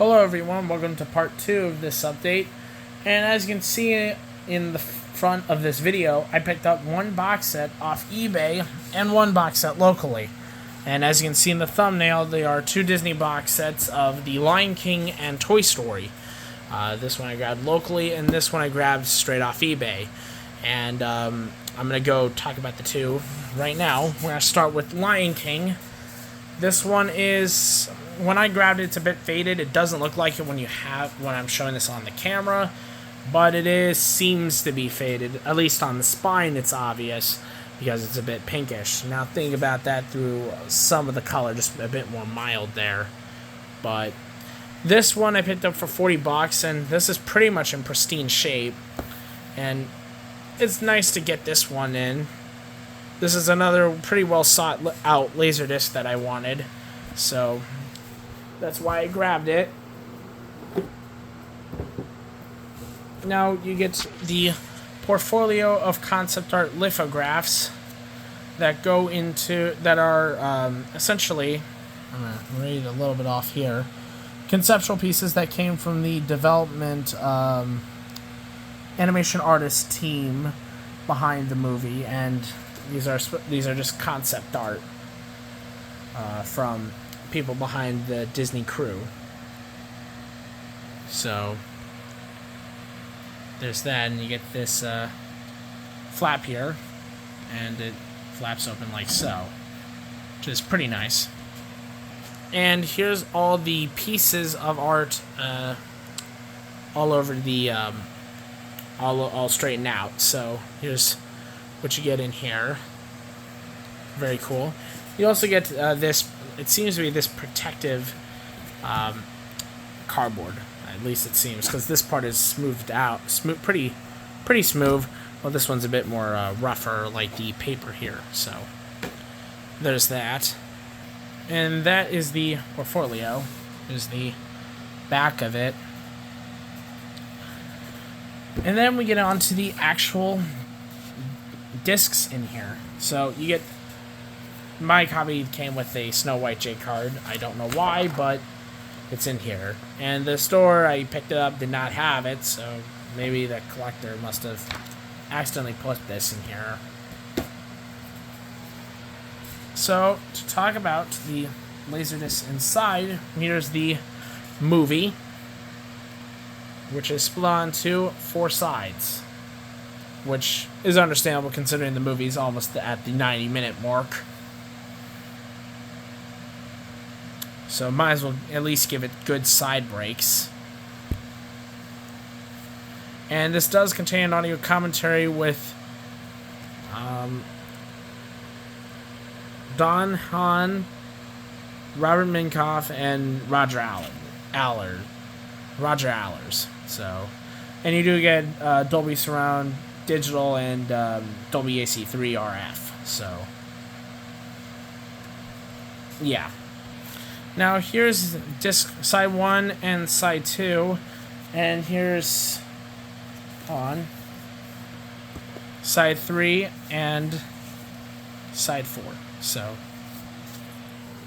Hello everyone, welcome to part 2 of this update. And as you can see in the front of this video, I picked up one box set off eBay and one box set locally. And as you can see in the thumbnail, they are two Disney box sets of The Lion King and Toy Story. This one I grabbed locally, and this one I grabbed straight off eBay. And I'm going to go talk about the two right now. We're going to start with Lion King. This one is, when I grabbed it, it's a bit faded. It doesn't look like it when I'm showing this on the camera, but it seems to be faded. At least on the spine, it's obvious because it's a bit pinkish. Now think about that through some of the color, just a bit more mild there. But this one I picked up for $40, and this is pretty much in pristine shape. And it's nice to get this one in. This is another pretty well sought out Laserdisc that I wanted, so that's why I grabbed it. Now you get the portfolio of concept art lithographs that are essentially, I'm going to read a little bit off here, conceptual pieces that came from the development animation artist team behind the movie, and these are just concept art from people behind the Disney crew. So there's that, and you get this flap here, and it flaps open like so, which is pretty nice. And here's all the pieces of art all over the all straightened out. So here's what you get in here. Very cool. You also get this, it seems to be this protective cardboard. At least it seems, because this part is smoothed out, pretty smooth. Well, this one's a bit more rougher, like the paper here. So there's that. And that is the portfolio. There's the back of it. And then we get on to the actual discs in here. So you get, my copy came with a Snow White J card. I don't know why, but it's in here. And the store I picked it up did not have it, so maybe the collector must have accidentally put this in here. So to talk about the Laserdisc inside, here's the movie, which is split onto 4 sides, which is understandable considering the movie's almost at the 90-minute mark. So might as well at least give it good side breaks. And this does contain an audio commentary with Don Hahn, Robert Minkoff, and Roger Allers. So, and you do get Dolby Surround Digital and Dolby AC3 RF. So, yeah. Now here's disc side 1 and side 2, and here's on side 3 and side 4. So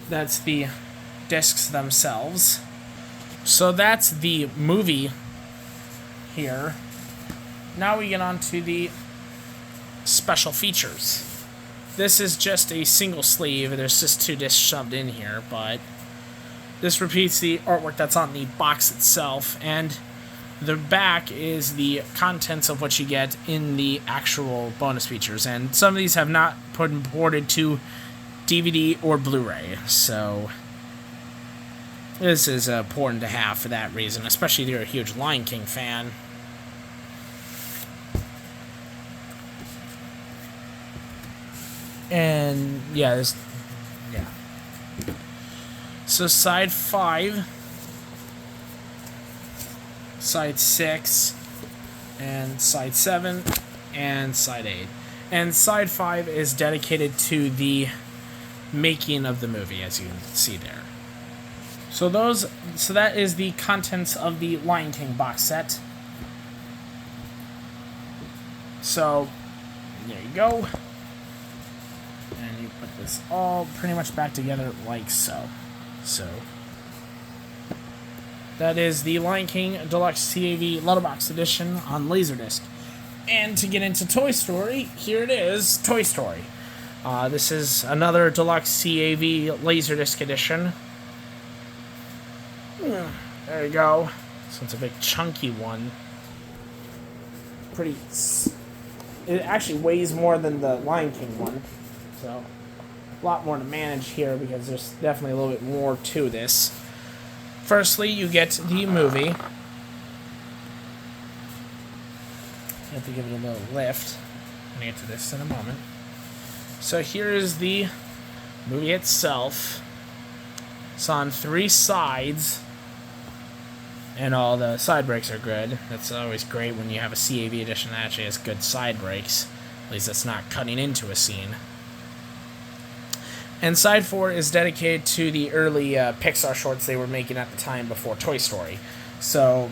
that's the discs themselves. So that's the movie here. Now we get on to the special features. This is just a single sleeve. There's just 2 discs shoved in here, but this repeats the artwork that's on the box itself, and the back is the contents of what you get in the actual bonus features. And some of these have not been ported to DVD or Blu-ray, so this is important to have for that reason, especially if you're a huge Lion King fan. And yeah, so side 5, side 6, and side 7, and side 8. And side 5 is dedicated to the making of the movie, as you can see there. So that is the contents of the Lion King box set. So there you go. And you put this all pretty much back together like so. So That is the Lion King Deluxe CAV Letterbox Edition on Laserdisc. And to get into Toy Story, here it is, Toy Story. This is another Deluxe CAV Laserdisc Edition. There you go. So it's a big chunky one. It actually weighs more than the Lion King one. So a lot more to manage here because there's definitely a little bit more to this. Firstly, you get the movie. You have to give it a little lift. I'm going to get to this in a moment. So here is the movie itself. It's on 3 sides. And all the side breaks are good. That's always great when you have a CAV edition that actually has good side breaks. At least it's not cutting into a scene. And side 4 is dedicated to the early Pixar shorts they were making at the time before Toy Story. So,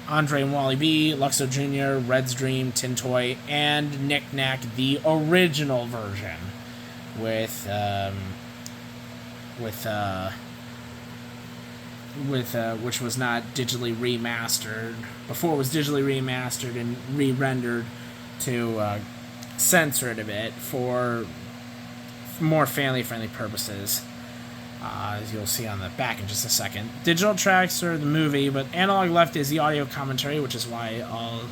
Andre and Wally B, Luxo Jr., Red's Dream, Tin Toy, and Knick Knack, the original version, which was not digitally remastered. Before it was digitally remastered and re-rendered to censor it a bit for more family-friendly purposes, as you'll see on the back in just a second. Digital tracks are the movie, but analog left is the audio commentary, which is why all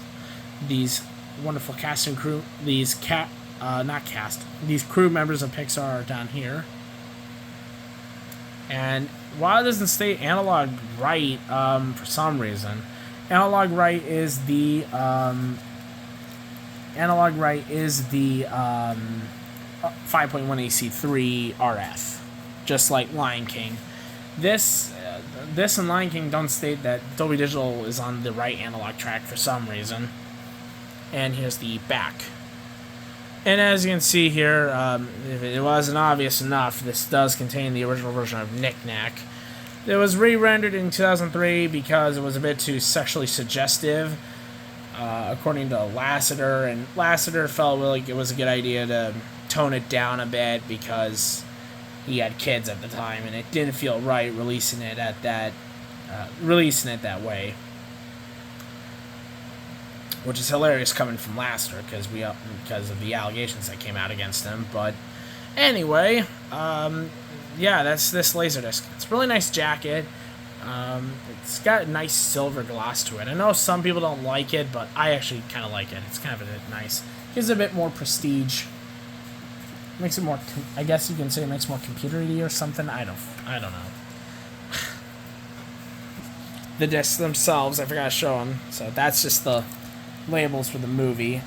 these wonderful cast and crew, these crew members of Pixar are down here. And while it doesn't state analog right, for some reason, analog right is the 5.1 AC3 RF, just like Lion King. This and Lion King don't state that Dolby Digital is on the right analog track for some reason. And here's the back. And as you can see here, if it wasn't obvious enough, this does contain the original version of Knick Knack. It was re-rendered in 2003 because it was a bit too sexually suggestive, according to Lasseter, and Lasseter felt like it was a good idea to tone it down a bit because he had kids at the time, and it didn't feel right releasing it that way. Which is hilarious coming from Lasseter because of the allegations that came out against him. But anyway, yeah, that's this Laserdisc. It's a really nice jacket. It's got a nice silver gloss to it. I know some people don't like it, but I actually kind of like it. It's kind of nice. Gives it a bit more prestige. Makes it more, I guess you can say it makes it more computer-y or something. I don't know. The discs themselves, I forgot to show them. So that's just the labels for the movie.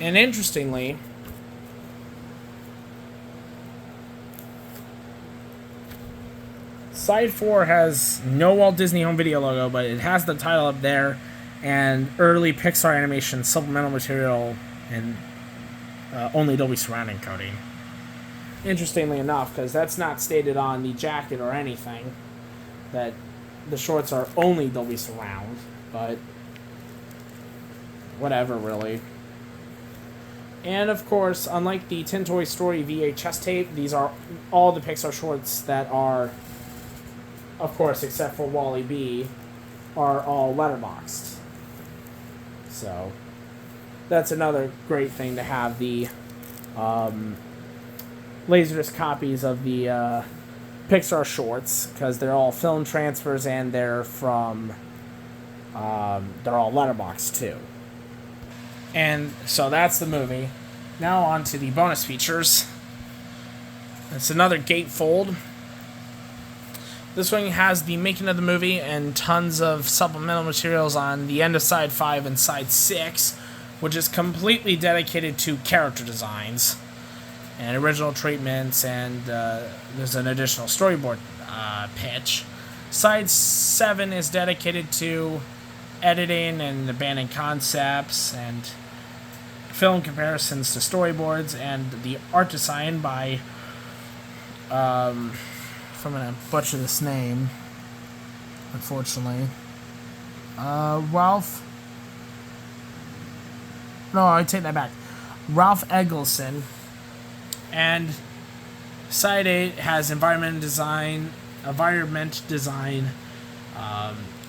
And interestingly, Side 4 has no Walt Disney Home Video logo, but it has the title up there and early Pixar animation supplemental material and only Dolby Surround encoding. Interestingly enough, because that's not stated on the jacket or anything, that the shorts are only Dolby Surround, but whatever, really. And of course, unlike the Tin Toy Story VHS tape, these are all the Pixar shorts that are, of course, except for Wall-E B, are all letterboxed. So that's another great thing to have the Laserdisc copies of the Pixar shorts, because they're all film transfers and they're from they're all letterboxed too. And so that's the movie. Now on to the bonus features. It's another gatefold. This one has the making of the movie and tons of supplemental materials on the end of Side 5 and Side 6, which is completely dedicated to character designs and original treatments, and there's an additional storyboard pitch. Side 7 is dedicated to editing and abandoned concepts and film comparisons to storyboards, and the art design by if I'm going to butcher this name, unfortunately, Ralph Eggleston. And Side 8 has environment design,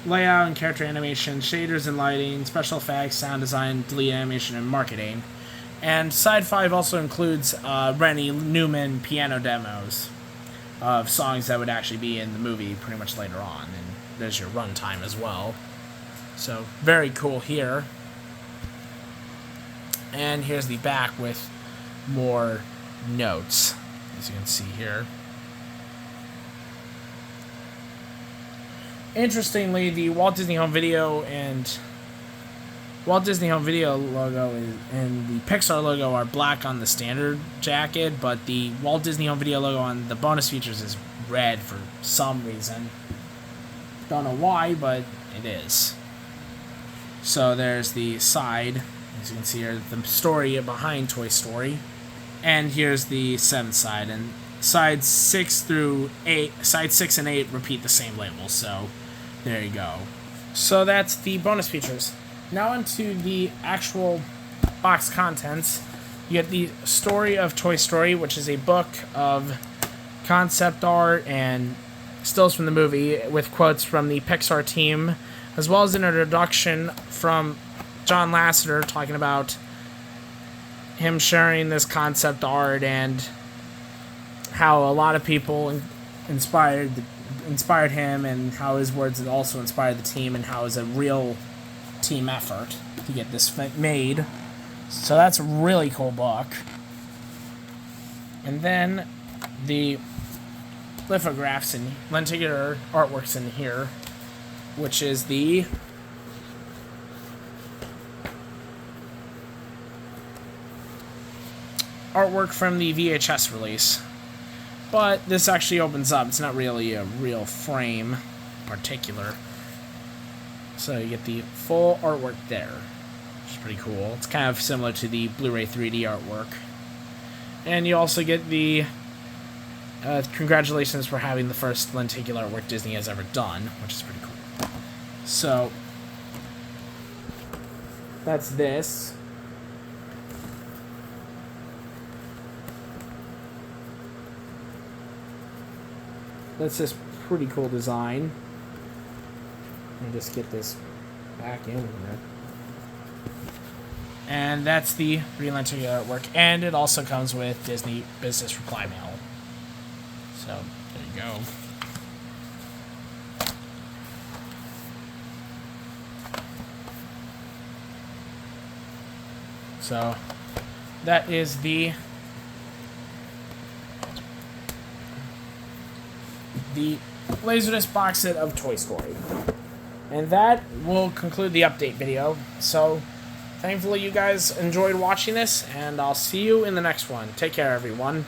Layout and character animation, shaders and lighting, special effects, sound design, delete animation, and marketing. And side 5 also includes Rennie Newman piano demos of songs that would actually be in the movie pretty much later on. And there's your runtime as well. So, very cool here. And here's the back with more notes, as you can see here. Interestingly, the Walt Disney Home Video logo and the Pixar logo are black on the standard jacket, but the Walt Disney Home Video logo on the bonus features is red for some reason. Don't know why, but it is. So there's the side, as you can see here, the story behind Toy Story. And here's the 7th side, and sides 6 and 8 repeat the same label, so there you go. So that's the bonus features. Now into the actual box contents. You get the Story of Toy Story, which is a book of concept art and stills from the movie with quotes from the Pixar team, as well as an introduction from John Lasseter talking about him sharing this concept art and how a lot of people inspired him, and how his words had also inspired the team, and how it was a real team effort to get this made. So that's a really cool book. And then the lithographs and lenticular artworks in here, which is the artwork from the VHS release. But this actually opens up. It's not really a real frame particular. So you get the full artwork there, which is pretty cool. It's kind of similar to the Blu-ray 3D artwork. And you also get the congratulations for having the first lenticular artwork Disney has ever done, which is pretty cool. So that's this. That's this pretty cool design. Let me just get this back in here. And that's the lenticular artwork. And it also comes with Disney Business Reply Mail. So, there you go. So, that is the Laserdisc box set of Toy Story. And that will conclude the update video. So, thankfully you guys enjoyed watching this, and I'll see you in the next one. Take care, everyone.